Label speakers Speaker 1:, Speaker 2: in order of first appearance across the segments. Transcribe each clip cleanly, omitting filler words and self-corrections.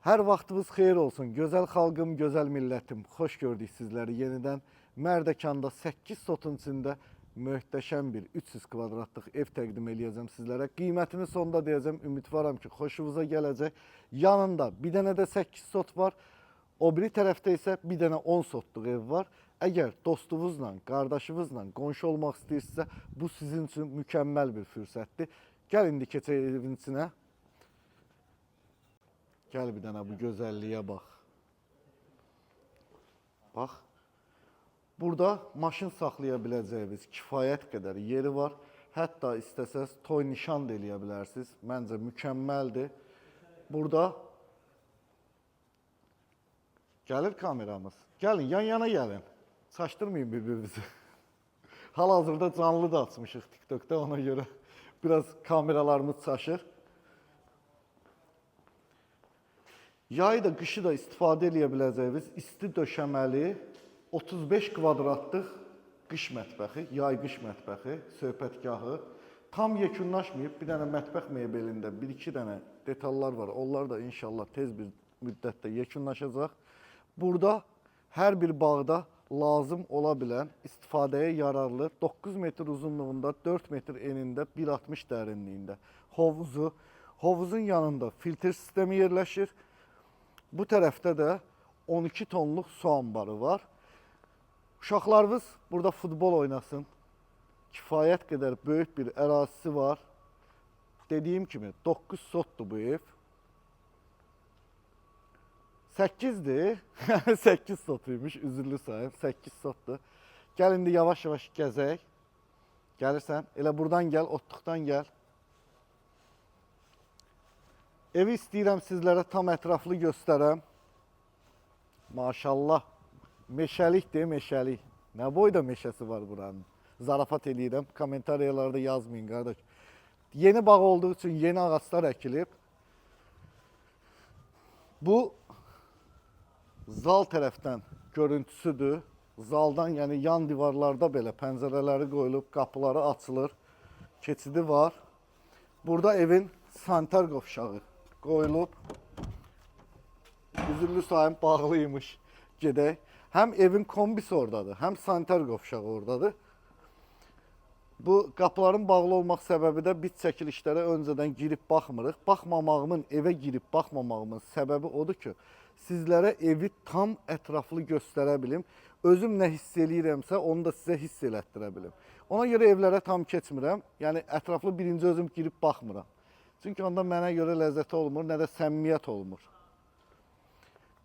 Speaker 1: Hər vaxtınız xeyir olsun. Gözəl xalqım, gözəl millətim. Xoş gördük sizləri yenidən. Mərdəkanda 8 sotun içində möhtəşəm bir 300 kvadratlıq ev təqdim eləyəcəm sizlərə. Qiymətini sonda deyəcəm. Ümidvaram ki, xoşunuza gələcək. Yanında bir dənə də 8 sot var. O biri tərəfdə isə bir dənə 10 sotluq ev var. Əgər dostunuzla, qardaşınızla qonşu olmaq istəyirsinizsə, bu sizin üçün mükəmməl bir fürsətdir. Gəl indi keçək evin içinə. Gəl bir dənə bu gözəlliyə bax. Bax. Burada maşın saxlaya biləcəyiniz kifayət qədər yeri var. Hətta istəsəz toy nişan da eləyə bilərsiniz. Məncə mükəmməldir. Burada gəlir kameramız. Gəlin, yan-yana gəlin. Çaşdırmayın bir-birinizi. Hal-hazırda canlı da açmışıq TikTok'da, ona görə biraz kameralarımız çaşır. Yayı da, qışı da istifadə eləyə biləcəyiniz isti döşəməli 35 kvadratlıq qış mətbəxi, yay qış mətbəxi, söhbətgahı. Tam yekunlaşmayıb, bir dənə mətbəx mebelində 1-2 dənə detallar var. Onlar da inşallah tez bir müddətdə yekunlaşacaq. Burada hər bir bağda lazım ola bilən, istifadəyə yararlı 9 metr uzunluğunda, 4 metr enində, 1,60 dərinliyində hovuzu. Hovuzun yanında filtr sistemi yerləşir. Bu tərəfdə də 12 tonluq su ambarı var. Uşaqlarınız burada futbol oynasın. Kifayət qədər böyük bir ərazisi var. Dediyim kimi 9 sotdur bu ev. 8'dir. 8 sotuymuş, üzürlü sayım. 8 sotdur. Gəl indi yavaş-yavaş gəzək. Gəlirsən, elə buradan gəl, otluqdan gəl. Evi istəyirəm sizlərə tam ətraflı göstərəm. Maşallah, meşəlikdir, meşəlik. Nə boyda meşəsi var buranın. Zarafat eləyirəm, kommentariyalarda yazmayın qardaş. Yeni bağ olduğu üçün yeni ağaçlar əkilib. Bu zal tərəfdən görüntüsüdür. Zaldan, yəni yan divarlarda belə pəncərələri qoyulub, qapıları açılır. Keçidi var. Burada evin sanitar qovşağı qoyulub. Üzürlü sayım bağlıymış. Gedək. Həm evin kombisi oradadır, həm sanitar qovşağı oradadır. Bu qapıların bağlı olmaq səbəbi də biz çəkilişlərə öncədən girib baxmırıq. Baxmamağımın, evə girib baxmamağımın səbəbi odur ki, sizlərə evi tam ətraflı göstərə bilim. Özüm nə hiss eləyirəmsə, onu da sizə hiss elətdirə bilim. Ona görə evlərə tam keçmirəm. Yəni ətraflı birinci özüm girib baxmıram. Çünki onda mənə görə ləzzəti olmur, nə də səmimiyyət olmur.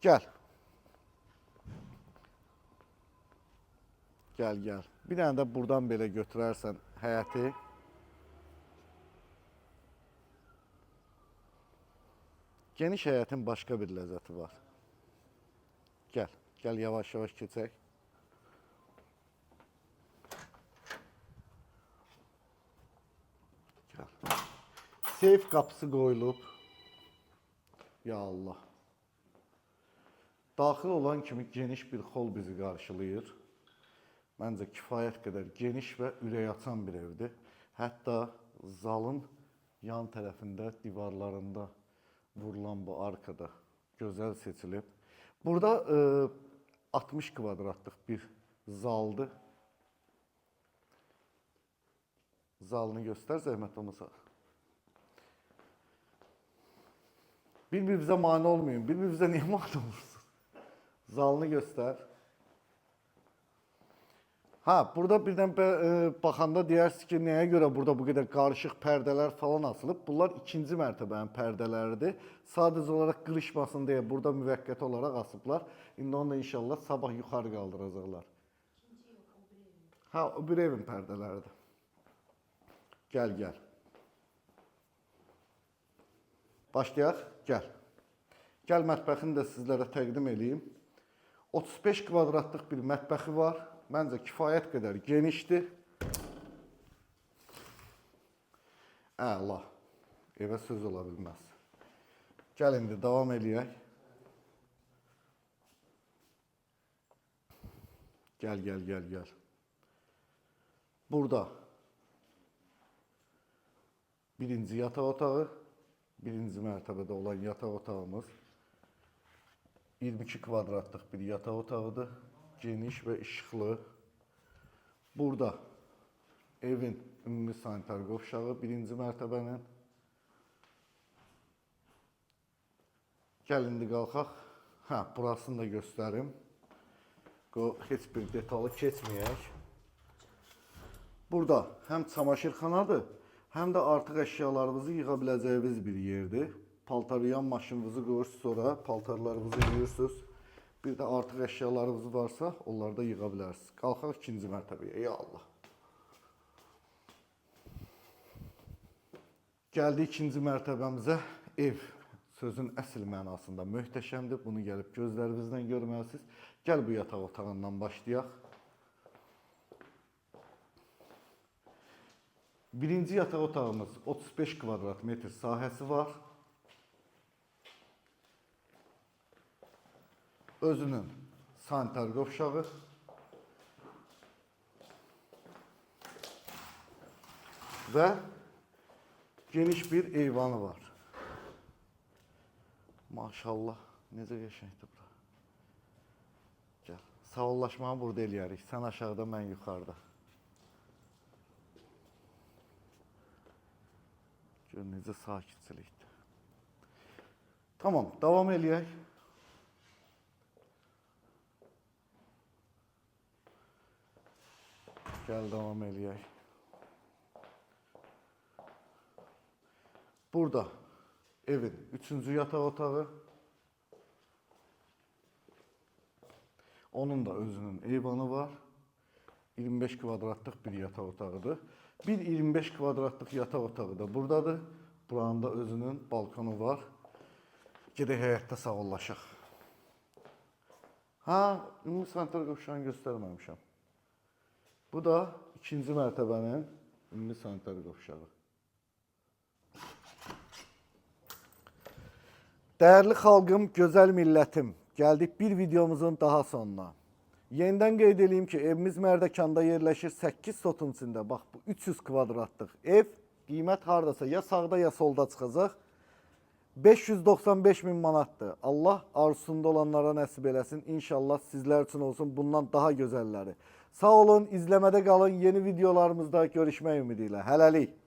Speaker 1: Gəl. Gəl, gəl. Bir dənə də buradan belə götürərsən həyəti. Geniş həyətin başqa bir ləzzəti var. Gəl, gəl yavaş-yavaş keçək. Gəl. Seyf qapısı qoyulub. Ya Allah. Daxil olan kimi geniş bir xol bizi qarşılayır. Məncə kifayət qədər geniş və ürək açan bir evdir. Hətta zalın yan tərəfində, divarlarında vurulan bu arkada gözəl seçilib. Burada 60 kvadratlıq bir zaldır. Zalını göstər, zəhmət olmasa. Bir-birinizə mane olmayın. Bir-birinizə niyə mane olursunuz? Zalını göstər. Ha, burada birdən baxanda deyirsiniz ki, nəyə görə burada bu qədər qarışıq pərdələr falan asılıb? Bunlar ikinci mərtəbənin pərdələridir. Sadəcə olaraq qırışmasın deyə burada müvəqqəti olaraq asıblar. İndi onu da inşallah sabah yuxarı qaldıracaqlar. Ha, o bir evin pərdələridir. Gəl, gəl. Başlayaq, gəl. Gəl mətbəxini də sizlərə təqdim edeyim. 35 kvadratlıq bir mətbəxi var. Məncə kifayət qədər genişdir. Əla. Evə söz ola bilməz. Gəl indi davam eləyək. Gəl, gəl, gəl, gəl. Burada birinci yataq otağı, birinci mərtəbədə olan yataq otağımız. 22 kvadratlıq bir yataq otağıdır. Geniş və işıqlı. Burada evin ümumi sanitar qovşağı birinci mərtəbənin. Gəlin indi qalxaq. Burasını da göstərim. Heç bir detalı keçməyək. Burada həm çamaşırxanadır, həm də artıq əşyalarınızı yığa biləcəyiniz bir yerdir. Paltarlayan maşınınızı qoyursunuz, sonra paltarlarınızı yığırsınız. Bir də artıq əşyalarınız varsa, onları da yığa bilərsiniz. Qalxaq ikinci mərtəbəyə, ya Allah. Gəldik ikinci mərtəbəmizə. Ev sözün əsl mənasında möhtəşəmdir. Bunu gəlib gözlərinizlə görməlisiniz. Gəl bu yataq otağından başlayaq. Birinci yataq otağımız 35 kvadrat metr sahəsi var. Özünün sanitar qovşağı. Və geniş bir eyvanı var. Maşallah, necə qəşəngdir bura. Gəl, sağollaşmanı burada eləyərik. Sən aşağıda, mən yuxarıda. Gör, necə sakitçilikdir. Tamam, davam eləyək. Gəl, davam eləyək. Burada evin üçüncü yataq otağı. Onun da özünün eyvanı var. 25 kvadratlıq bir yataq otağıdır. Bir 25 kvadratlıq yataq otağı da buradadır. Buranın da özünün balkonu var. Gedək həyətdə sağollaşaq. Ümumi sanitar qovşağını göstərməmişəm. Bu da ikinci mərtəbənin ümumi sanitar qovşağı. Dəyərli xalqım, gözəl millətim, gəldik bir videomuzun daha sonuna. Yenidən qeyd edeyim ki, evimiz Mərdəkanda yerləşir 8 sotun içində. Bax, bu 300 kvadratlıq ev, qiymət haradasa ya sağda ya solda çıxacaq. 595 min manatdır. Allah arzusunda olanlara nəsib eləsin. İnşallah sizlər üçün olsun bundan daha gözəlləri. Sağ olun, izləmədə qalın. Yeni videolarımızda görüşmək ümidi ilə. Hələlik.